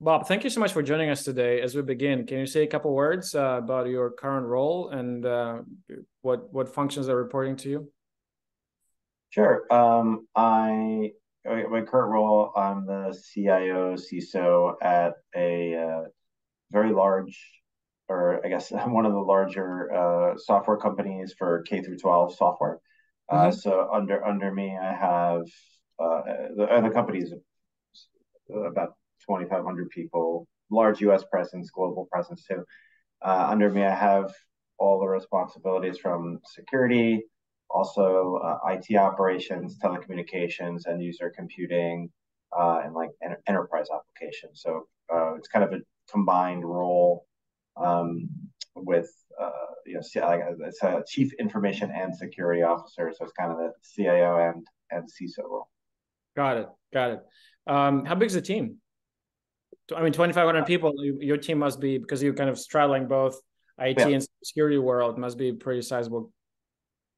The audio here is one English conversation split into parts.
Bob, thank you so much for joining us today. As we begin, can you say a couple words about your current role and what functions are reporting to you? Sure. My current role, I'm the CIO, CISO at a very large, or I guess one of the larger software companies for K through 12 software. Hmm. So under me, I have the company is about 2,500 people, large U.S. presence, global presence too. Under me, I have all the responsibilities from security, also IT operations, telecommunications, and user computing, and like enterprise applications. So it's kind of a combined role um, with it's a chief information and security officer. So it's kind of the CIO and CISO role. Got it. Got it. How big is the team? I mean, 2,500 people. Your team must be, because you're kind of straddling both IT Yeah, and security world, must be pretty sizable.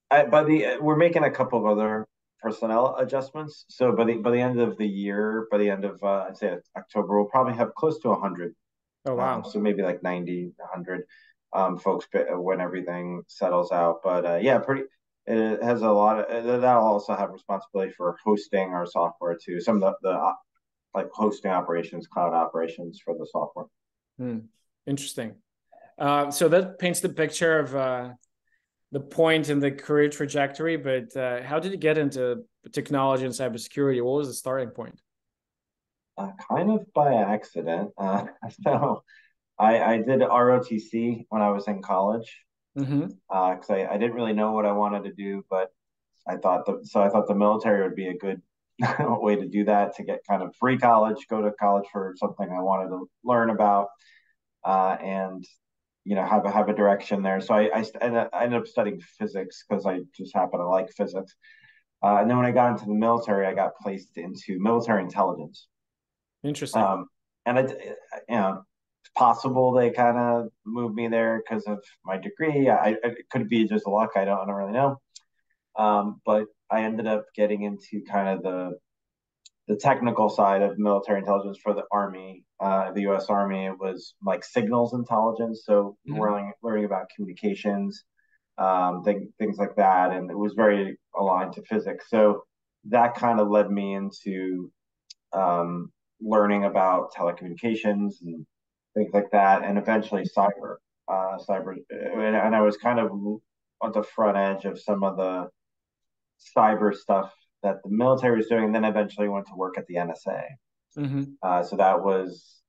we're making a couple of other personnel adjustments. So by the end of the year, by the end of I'd say October, we'll probably have close to 100. Oh, wow. So maybe like 90, 100 folks when everything settles out. But yeah, pretty. It has a lot of that'll also have responsibility for hosting our software too. Some of the like hosting operations, cloud operations for the software. Hmm. Interesting. So that paints the picture of the point in the career trajectory, but how did you get into technology and cybersecurity? What was the starting point? Kind of by accident. So I did ROTC when I was in college Hmm. because I didn't really know what I wanted to do, but I thought the military would be a good way to do that to get kind of free college, go to college for something I wanted to learn about, and have a direction there. So I ended up studying physics because I just happen to like physics. And then when I got into the military, I got placed into military intelligence. Interesting. Um, and it's possible they kind of moved me there because of my degree. It could be just luck. I don't really know. But I ended up getting into kind of the technical side of military intelligence for the Army, the U.S. Army. It was like signals intelligence, so Mhm. learning about communications, things like that, and it was very aligned to physics. So that kind of led me into um, learning about telecommunications and things like that, and eventually cyber, and I was kind of on the front edge of some of the cyber stuff that the military was doing, and then eventually went to work at the NSA. Hmm. So that was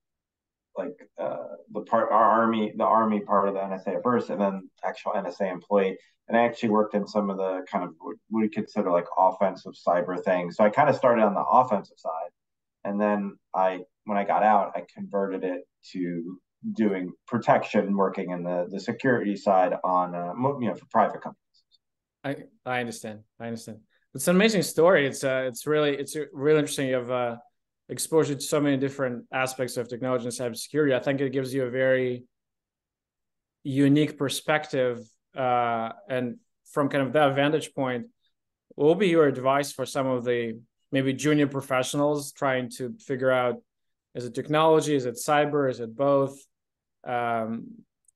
like the army part of the NSA at first, and then actual NSA employee. And I actually worked in some of the kind of what we consider like offensive cyber things. So I kind of started on the offensive side, and then when I got out, I converted it to doing protection, working in the security side on for private companies. I understand. I understand. It's an amazing story. It's really interesting. You have exposure to so many different aspects of technology and cybersecurity. I think it gives you a very unique perspective, and from kind of that vantage point, what will be your advice for some of the maybe junior professionals trying to figure out, is it technology, is it cyber, is it both? um,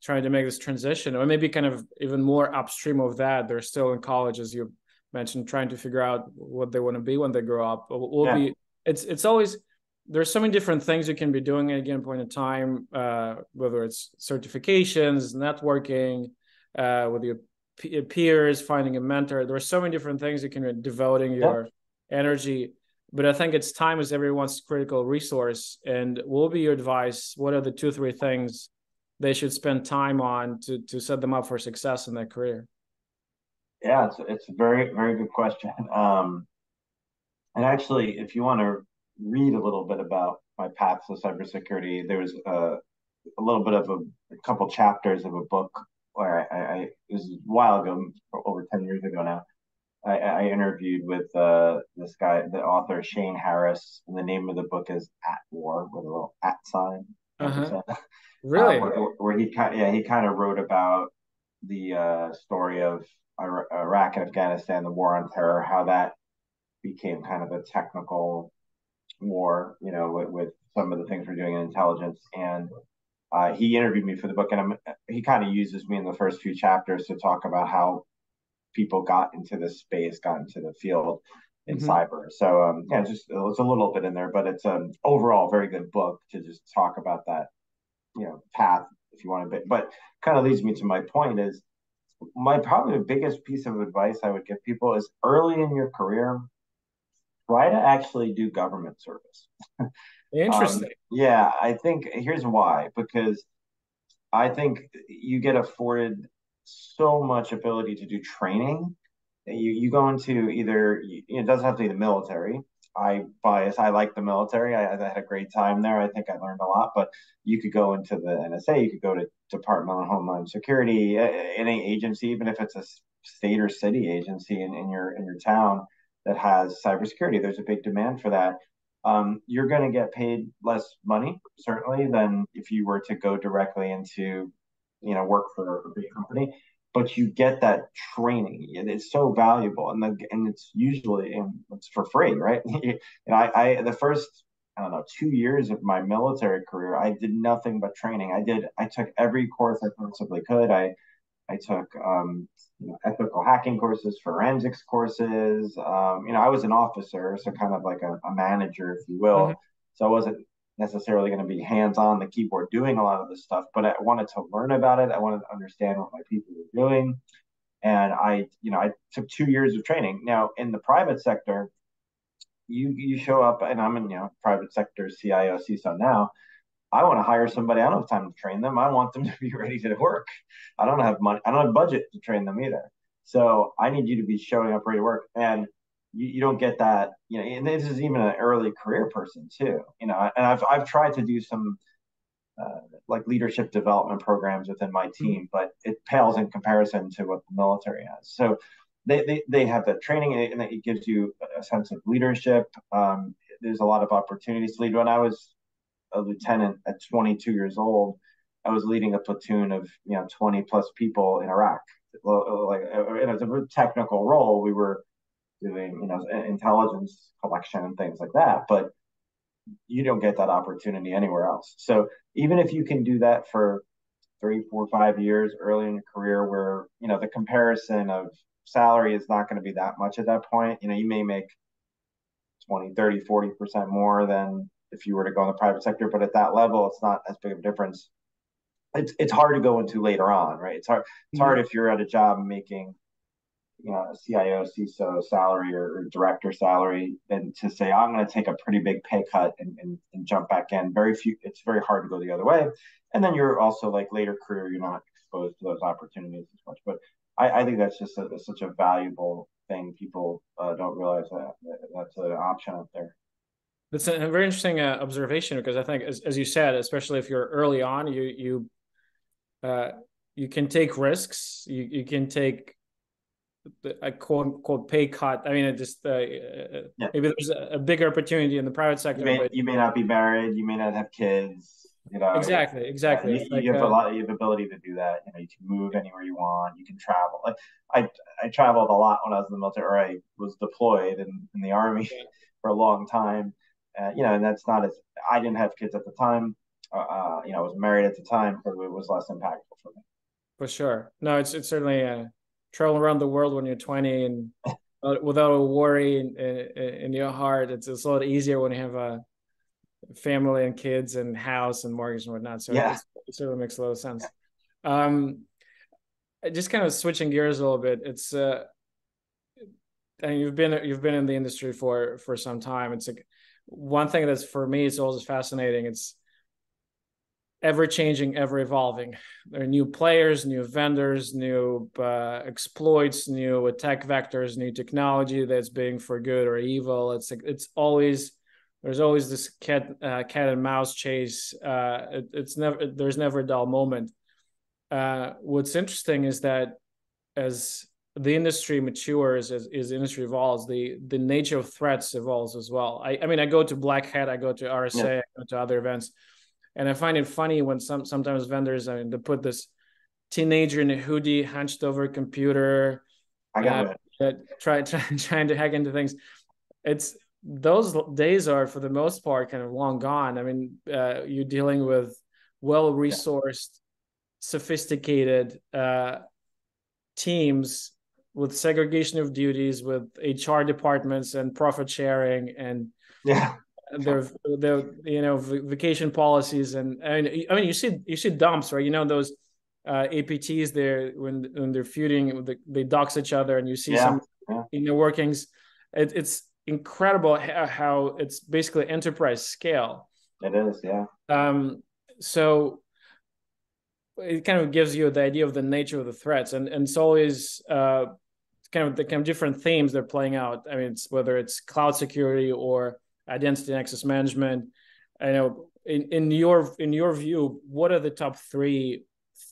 Trying to make this transition, or maybe kind of even more upstream of that, they're still in college, as you mentioned, trying to figure out what they want to be when they grow up. Will Yeah, be it's always, there's so many different things you can be doing at a given point in time, whether it's certifications, networking, with your peers, finding a mentor. There are so many different things you can be devoting yeah. your energy, but I think it's time is everyone's critical resource. And what will be your advice? What are the two, three things they should spend time on to set them up for success in their career? Yeah, it's a very, very good question. And actually, if you want to read a little bit about my path to cybersecurity, there was a little bit of a couple chapters of a book where it was a while ago, over 10 years ago now. I interviewed with this guy, the author Shane Harris, and the name of the book is At War with a little at sign, Uh-huh. ampersand, Really? where he kind of wrote about the story of Iraq and Afghanistan, the war on terror, how that became kind of a technical war, with some of the things we're doing in intelligence. And he interviewed me for the book, and he kind of uses me in the first few chapters to talk about how people got into this space, got into the field in Mm-hmm. cyber. So yeah, just it's a little bit in there, but it's an overall very good book to just talk about that, path if you want to. But kind of leads me to my point is my probably the biggest piece of advice I would give people is early in your career, try to actually do government service. Interesting. Yeah, I think here's why, because I think you get afforded so much ability to do training. You go into either, it doesn't have to be the military. I like the military. I had a great time there. I think I learned a lot, but you could go into the NSA, you could go to Department of Homeland Security, any agency, even if it's a state or city agency in your town that has cybersecurity. There's a big demand for that. You're going to get paid less money, certainly, than if you were to go directly into, work for a big company. But you get that training, and it's so valuable, and it's usually it's for free, right? And the first, I don't know, 2 years of my military career, I did nothing but training. I took every course I possibly could. I took ethical hacking courses, forensics courses. I was an officer, so kind of like a manager, if you Mm-hmm. will. So I wasn't necessarily going to be hands on the keyboard doing a lot of this stuff, but I wanted to learn about it. I wanted to understand what my people were doing. And I took 2 years of training. Now, in the private sector, you show up, and I'm in, private sector CIO, CISO now. I want to hire somebody. I don't have time to train them. I want them to be ready to work. I don't have money. I don't have budget to train them either. So I need you to be showing up ready to work. And you don't get that, and this is even an early career person too, and I've tried to do some like leadership development programs within my Mm-hmm. team, but it pales in comparison to what the military has. So they have that training, and it gives you a sense of leadership. There's a lot of opportunities to lead. When I was a lieutenant at 22 years old, I was leading a platoon of 20 plus people in Iraq. Like in a technical role, we were doing intelligence collection and things like that, but you don't get that opportunity anywhere else. So even if you can do that for 3, 4, 5 years early in your career, where the comparison of salary is not going to be that much at that point, you may make 20, 30, 40% more than if you were to go in the private sector. But at that level, it's not as big of a difference. It's hard to go into later on, right? It's hard if you're at a job making a CIO, CISO salary or director salary, and to say I'm going to take a pretty big pay cut and jump back in. It's very hard to go the other way. And then you're also like later career, you're not exposed to those opportunities as much. But I think that's just such a valuable thing. People don't realize that's an option out there. That's a very interesting observation, because I think, as you said, especially if you're early on, uh, you can take risks. You can take a quote unquote pay cut. I mean, it just Yeah. maybe there's a bigger opportunity in the private you sector, may but you may not be married, you may not have kids. exactly, Yeah, exactly. you, It's like you have a lot. You have ability to do that. You can move anywhere you want. You can travel. Like I, I traveled a lot when I was in the military. Or I was deployed in the army yeah, for a long time. And that's not as I didn't have kids at the time. I was married at the time, so it was less impactful for me. for sure. No, it's certainly traveling around the world when you're 20 and without a worry in your heart. It's a lot easier when you have a family and kids and house and mortgage and whatnot. So Yeah, it certainly makes a lot of sense. Um, just kind of switching gears a little bit. It's and you've been in the industry for some time. It's like one thing that's for me, it's always fascinating. It's ever changing, ever evolving. There are new players, new vendors, new exploits, new attack vectors, new technology that's being for good or evil. It's like there's always this cat and mouse chase. There's never a dull moment. What's interesting is that as the industry matures, as the industry evolves, the nature of threats evolves as well. I mean, I go to Black Hat, I go to yeah, RSA, I go to other events, and I find it funny when sometimes vendors, I mean, they put this teenager in a hoodie, hunched over a computer, I got uh, it. trying to hack into things. It's those days are for the most part kind of long gone. I mean, you're dealing with well Yeah, resourced, sophisticated teams with segregation of duties, with HR departments and profit sharing and yeah, their vacation policies and I mean you see dumps, right? Those APTs there when they're feuding, they dox each other, and you see yeah, some yeah. inner workings. It's incredible how it's basically enterprise scale. It is. Yeah, So it kind of gives you the idea of the nature of the threats, and it's always kind of the kind of different themes they're playing out. I mean, whether it's cloud security or identity and access management. I know in your view, what are the top three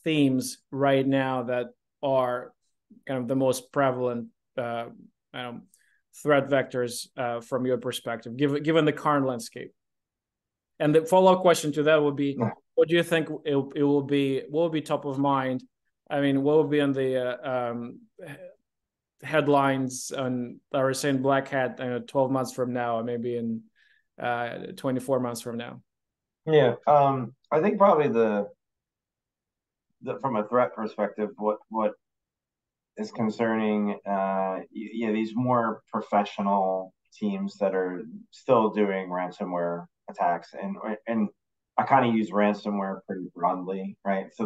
themes right now that are kind of the most prevalent I don't know, threat vectors from your perspective, given the current landscape? And the follow-up question to that would be, what do you think it will be? What will be top of mind? I mean, what will be on the headlines on, I was saying, Black Hat 12 months from now, or maybe in 24 months from now? yeah. I think probably the from a threat perspective, what is concerning, these more professional teams that are still doing ransomware attacks, and I kind of use ransomware pretty broadly, right? So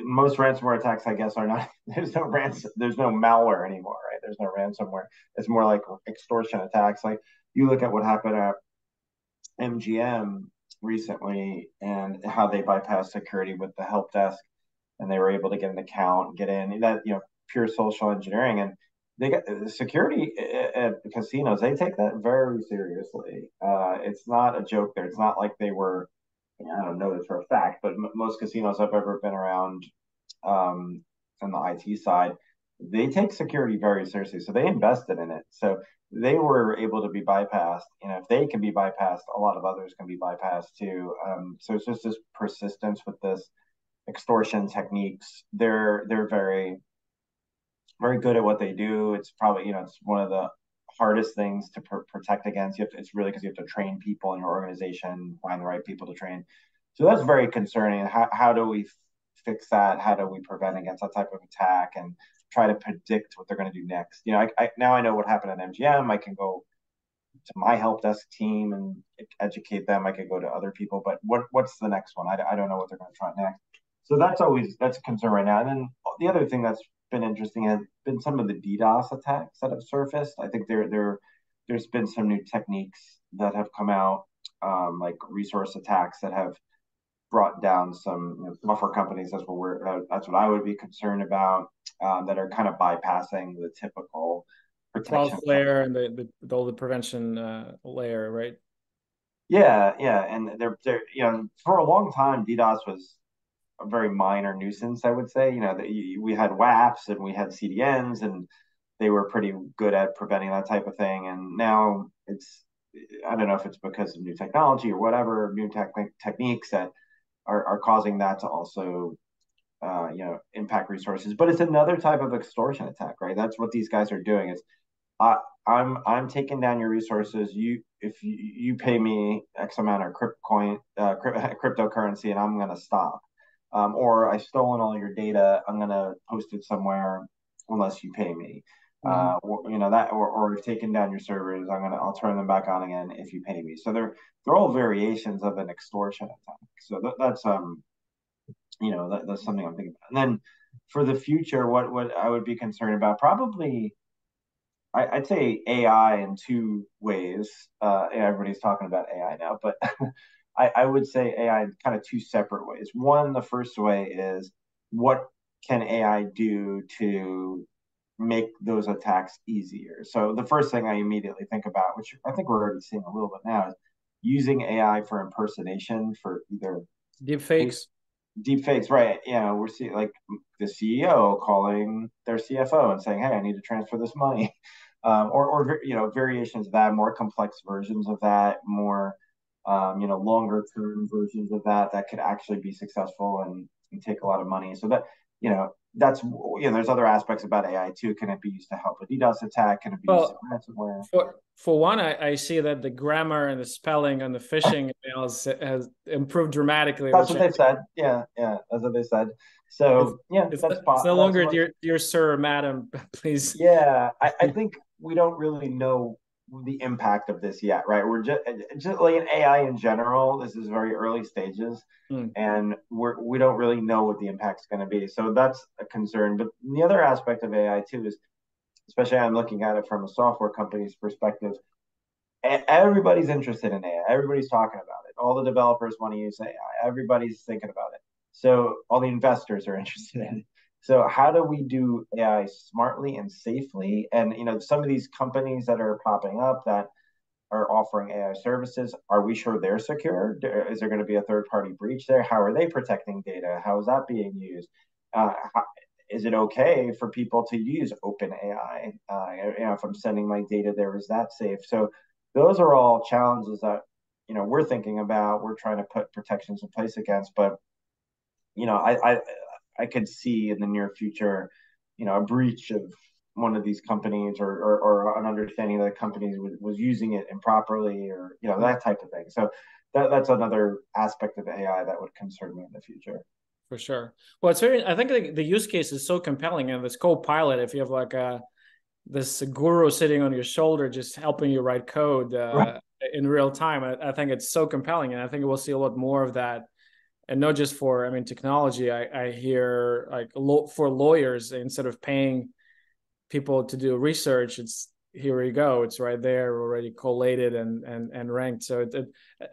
most ransomware attacks, I guess, are not. There's no malware anymore, right? There's no ransomware. It's more like extortion attacks. Like you look at what happened at MGM recently and how they bypassed security with the help desk, and they were able to get an account, get in that, pure social engineering. And they got security at casinos. They take that very seriously. It's not a joke there. It's not like they were. I don't know this for a fact, but most casinos I've ever been around, um, on the IT side, they take security very seriously. So they invested in it. So they were able to be bypassed. If they can be bypassed, a lot of others can be bypassed too. So it's just this persistence with this extortion techniques. They're very good at what they do. It's probably, it's one of the hardest things to protect against. It's really because you have to train people in your organization, find the right people to train. So that's very concerning. How do we fix that? How do we prevent against that type of attack and try to predict what they're going to do next? Now I know what happened at MGM. I can go to my help desk team and educate them. I could go to other people, but what's the next one? I don't know what they're going to try next. So that's a concern right now. And then the other thing that's been interesting has been some of the DDoS attacks that have surfaced. I think there's been some new techniques that have come out, like resource attacks that have brought down some, software companies. That's what I would be concerned about, that are kind of bypassing the typical The protection. Cloudflare and all the prevention layer, right? Yeah, yeah, and they're for a long time DDoS was a very minor nuisance, I would say. We had WAPs and we had CDNs, and they were pretty good at preventing that type of thing. And now I don't know if it's because of new technology or whatever, new techniques that are causing that to also impact resources. But it's another type of extortion attack, right? That's what these guys are doing. Is I, I'm taking down your resources. If you pay me X amount of cryptocurrency, and I'm gonna stop. Or I've stolen all your data. I'm gonna post it somewhere unless you pay me. Mm-hmm. Or I've taken down your servers. I'll turn them back on again if you pay me. So they're all variations of an extortion attack. So that's something I'm thinking about. And then for the future, what I would be concerned about, probably I'd say AI in two ways. Everybody's talking about AI now, but I would say AI in kind of two separate ways. One, the first way is, what can AI do to make those attacks easier? So the first thing I immediately think about, which I think we're already seeing a little bit now, is using AI for impersonation, for either Deep face fakes. deep fakes, right? We're seeing like the CEO calling their CFO and saying, "Hey, I need to transfer this money," or variations of that, more complex versions of that, more longer term versions of that could actually be successful and take a lot of money. So that that's, there's other aspects about AI too. Can it be used to help a DDoS attack? Can it be used in Well, ransomware? for one, I see that the grammar and the spelling on the phishing emails has improved dramatically, That's which what I they think said. Yeah, yeah, that's what they said. it's So yeah, it's no that's longer what. dear sir or madam, please. Yeah, I think we don't really know the impact of this yet, right? We're just like in AI in general. This is very early stages, Hmm. and we don't really know what the impact is going to be. So that's a concern. But the other aspect of AI too is, especially I'm looking at it from a software company's perspective. Everybody's interested in AI. Everybody's talking about it. All the developers want to use AI. Everybody's thinking about it. So all the investors are interested in it. So how do we do AI smartly and safely? And some of these companies that are popping up that are offering AI services, are we sure they're secure? Is there going to be a third party breach there? How are they protecting data? How is that being used? Is it okay for people to use open AI? If I'm sending my data there, is that safe? So those are all challenges that we're thinking about. We're trying to put protections in place against, but you know, I I, I could see in the near future, a breach of one of these companies, or an understanding that the company was using it improperly, or Hmm. that type of thing. So that's another aspect of AI that would concern me in the future. For sure. Well, it's very. I think the use case is so compelling, and this co-pilot, if you have like this guru sitting on your shoulder, just helping you write code Right. in real time, I think it's so compelling, and I think we'll see a lot more of that. And not just for, I mean, technology. I hear like for lawyers, instead of paying people to do research, it's here you go, it's right there already collated and ranked. So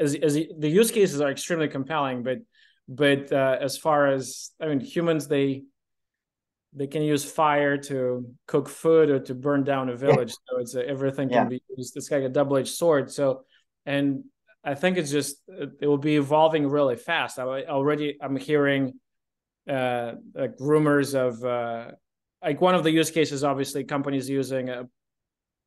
as the use cases are extremely compelling, but as far as, I mean, humans, they can use fire to cook food or to burn down a Yeah. village. So everything can Yeah. be used. It's like a double-edged sword. So, and I think it's just it will be evolving really fast. I'm hearing like rumors of like one of the use cases, obviously companies using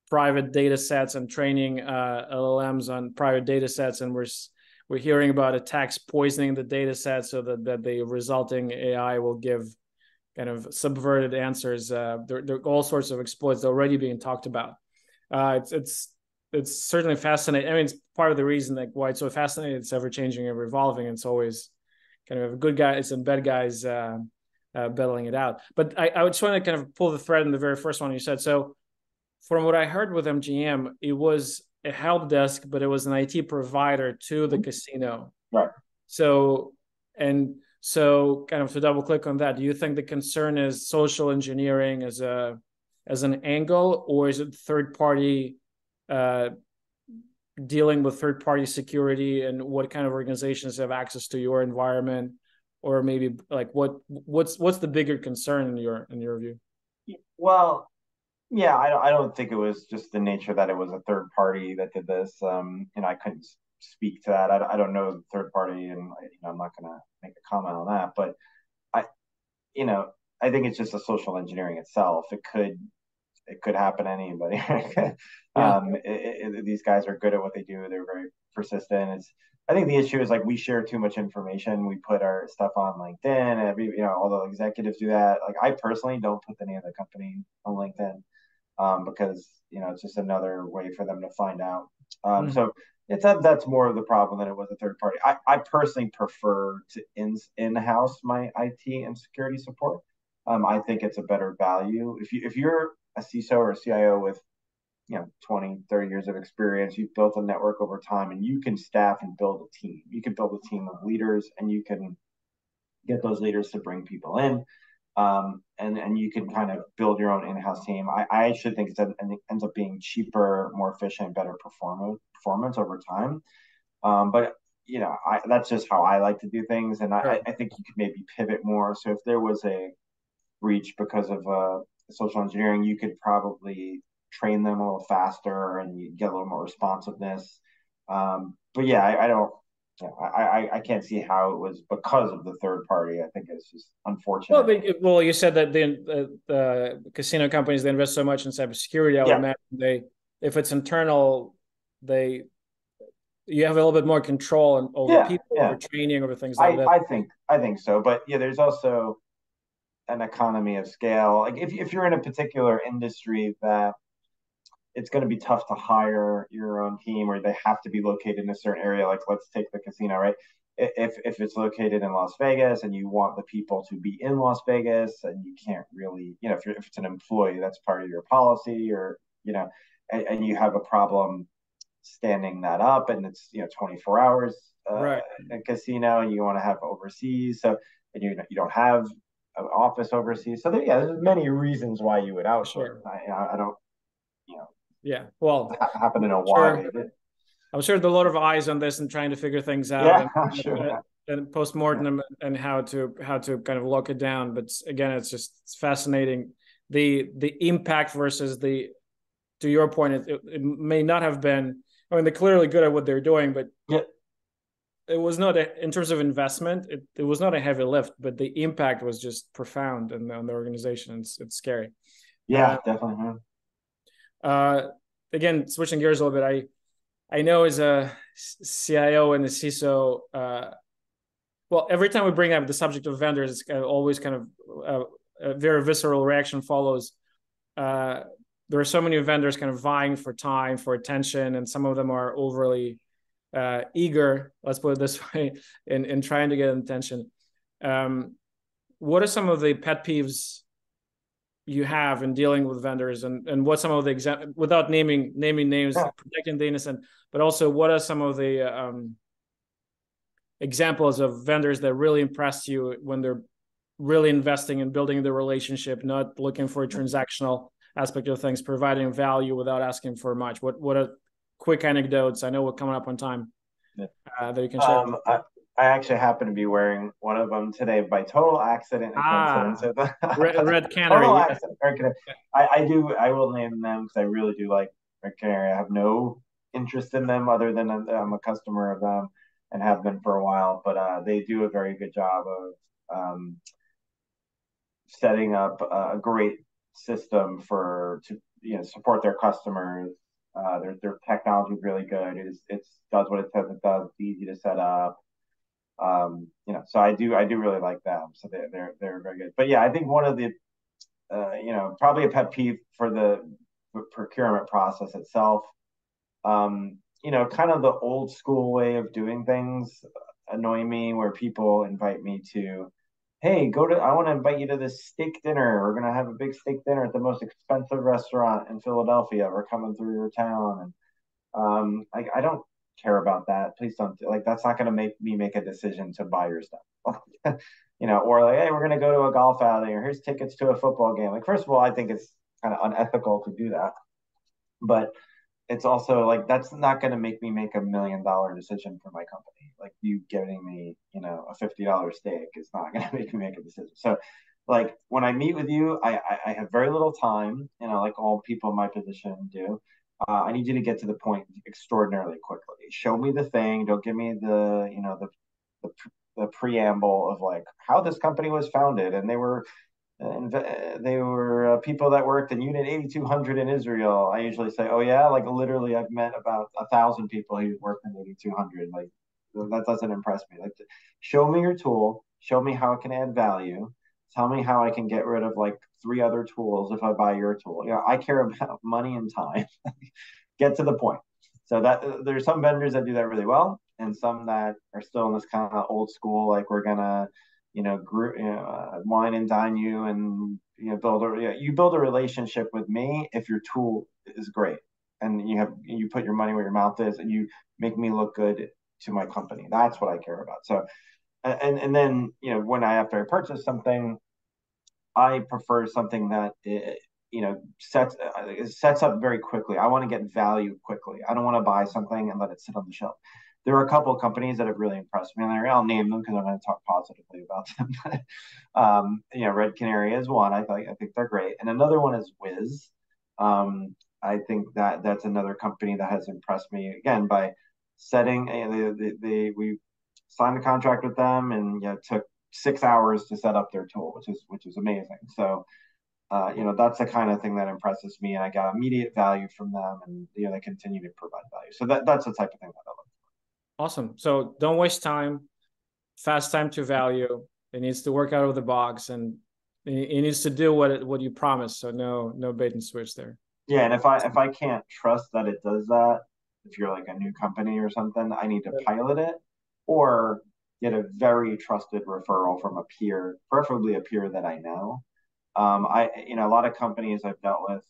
private data sets and training LLMs on private data sets, and we're hearing about attacks poisoning the data set so that the resulting AI will give kind of subverted answers. There are all sorts of exploits already being talked about. It's certainly fascinating. I mean, it's part of the reason like why it's so fascinating. It's ever changing and revolving. It's always kind of good guys and bad guys battling it out. But I just want to kind of pull the thread in the very first one you said. So from what I heard with MGM, it was a help desk, but it was an IT provider to the casino. Right. So, and so kind of to double click on that, do you think the concern is social engineering as an angle, or is it third party uh, dealing with third party security, and what kind of organizations have access to your environment, or maybe like what's the bigger concern in your view? Well, yeah, I don't think it was just the nature that it was a third party that did this. I couldn't speak to that. I don't know the third party, and I'm not going to make a comment on that. But I, you know, I think it's just a social engineering itself. It could happen to anybody. Yeah. These guys are good at what they do. They're very persistent. I think the issue is like we share too much information. We put our stuff on LinkedIn. All the executives do that. Like I personally don't put the name of the company on LinkedIn, because it's just another way for them to find out. Mm-hmm. So that's more of the problem than it was a third party. I personally prefer to in-house my IT and security support. I think it's a better value. If you're a CISO or a CIO with 20, 30 years of experience, you've built a network over time, and you can staff and build a team. You can build a team of leaders, and you can get those leaders to bring people in, and you can kind of build your own in-house team. I actually think it ends up being cheaper, more efficient, better performance over time. But that's just how I like to do things, and Sure. I think you could maybe pivot more. So if there was a breach because of social engineering, you could probably train them a little faster, and you get a little more responsiveness. But yeah, I don't. Yeah, I can't see how it was because of the third party. I think it's just Well, unfortunate. you said that the casino companies, they invest so much in cybersecurity. I would Yeah, imagine if it's internal, they you have a little bit more control over yeah, people, over yeah. training, over things like I that. I think I think so. But yeah, there's also an economy of scale. Like if you're in a particular industry that it's going to be tough to hire your own team, or they have to be located in a certain area. Like let's take the casino, right? If it's located in Las Vegas and you want the people to be in Las Vegas, and you can't really, if it's an employee, that's part of your policy, or and you have a problem standing that up, and it's 24 hours Right. in a casino, and you want to have overseas, so and you don't have an office overseas, so there's many reasons why you would outsource. Sure. I don't you know Yeah. Well, happen to know why sure. they did. I'm sure there's a lot of eyes on this and trying to figure things out, Yeah, sure. and post-mortem and how to kind of lock it down. But again, it's fascinating, the impact versus the, to your point, it may not have been, I mean, they're clearly good at what they're doing, but Yeah, it was not in terms of investment, it was not a heavy lift, but the impact was just profound on the organization. It's scary. yeah, uh, definitely. uh, Again, switching gears a little bit, I know as a CIO and a CISO, well, every time we bring up the subject of vendors, it's always kind of a very visceral reaction follows. There are so many vendors kind of vying for time, for attention, and some of them are overly eager, let's put it this way, in trying to get attention. What are some of the pet peeves you have in dealing with vendors, and what some of the without naming names, Yeah. protecting the innocent, but also what are some of the examples of vendors that really impressed you when they're really investing in building the relationship, not looking for a transactional aspect of things, providing value without asking for much? What are quick anecdotes? I know we're coming up on time, Yeah. that you can share. I actually happen to be wearing one of them today by total accident and coincidence. Ah, Red Total Canary. accident. I will name them because I really do like Red Canary. I have no interest in them other than I'm a customer of them and have been for a while. But they do a very good job of setting up a great system to support their customers. Their technology is really good. It does what it says it does. It's easy to set up. So I do really like them. So they're very good. But yeah, I think one of the probably a pet peeve for the procurement process itself. Kind of the old school way of doing things annoy me, where people invite me to, hey, I want to invite you to this steak dinner. We're gonna have a big steak dinner at the most expensive restaurant in Philadelphia. We're coming through your town, and I don't care about that. Please don't, like, that's not gonna make me make a decision to buy your stuff. Or like, hey, we're gonna go to a golf outing, or here's tickets to a football game. Like, first of all, I think it's kind of unethical to do that, but it's also like that's not going to make me make $1 million decision for my company. Like you giving me, a $50 steak is not going to make me make a decision. So, like when I meet with you, I have very little time. Like all people in my position do. I need you to get to the point extraordinarily quickly. Show me the thing. Don't give me the the preamble of like how this company was founded, and they were people that worked in Unit 8200 in Israel. I usually say, "Oh yeah," like literally, I've met about 1,000 people who worked in 8200. Like that doesn't impress me. Like, show me your tool, show me how it can add value, tell me how I can get rid of like 3 other tools if I buy your tool. I care about money and time. Get to the point. So that there's some vendors that do that really well, and some that are still in this kind of old school, like we're gonna wine and dine you, and you build a relationship with me if your tool is great, and you put your money where your mouth is, and you make me look good to my company. That's what I care about. So, and then when after I purchase something, I prefer something that sets up very quickly. I want to get value quickly. I don't want to buy something and let it sit on the shelf. There are a couple of companies that have really impressed me, and I'll name them because I'm going to talk positively about them. Red Canary is one. I think they're great, and another one is Wiz. I think that's another company that has impressed me again by setting. We signed a contract with them, and it took 6 hours to set up their tool, which is amazing. So that's the kind of thing that impresses me, and I got immediate value from them, and they continue to provide value. So that's the type of thing that I look For. Awesome. So don't waste time. Fast time to value. It needs to work out of the box, and It needs to do what you promised. So no bait and switch there. Yeah, and if I can't trust that it does that, if you're like a new company or something, I need to pilot it or get a very trusted referral from a peer, preferably a peer that I know. A lot of companies I've dealt with,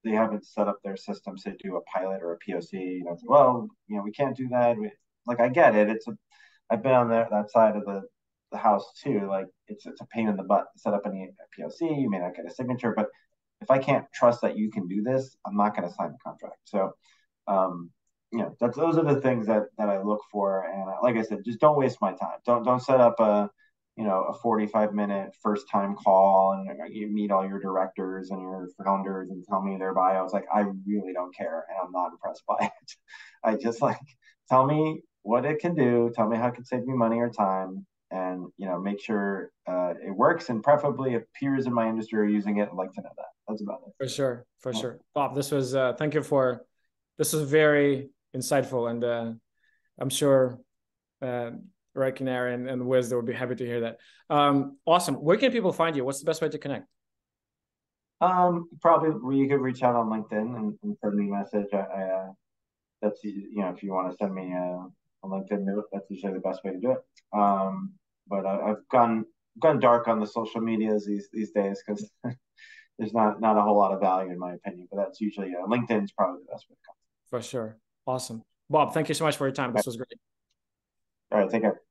they haven't set up their systems to do a pilot or a POC. Well, we can't do that. Like I get it. I've been on that side of the house too. Like it's a pain in the butt to set up a POC. You may not get a signature, but if I can't trust that you can do this, I'm not going to sign the contract. So, um, those are the things that I look for. And like I said, just don't waste my time. Don't set up a 45-minute first time call and you meet all your directors and your founders and tell me their bios. Like I really don't care and I'm not impressed by it. I just like tell me what it can do, tell me how it can save me money or time, and make sure it works. And preferably, if peers in my industry are using it, I'd like to know that. That's about it. For sure, for Yeah. sure. Bob, this was thank you for this is very insightful, and I'm sure uh, Reikner and Wiz, they would be happy to hear that. Awesome. Where can people find you? What's the best way to connect? Probably you could reach out on LinkedIn and send me a message. That's if you want to send me a LinkedIn note, that's usually the best way to do it. But I've gone dark on the social medias these days because there's not a whole lot of value in my opinion. But that's usually LinkedIn is probably the best way to go. For sure. Awesome. Bob, thank you so much for your time. This was great. All right, take care.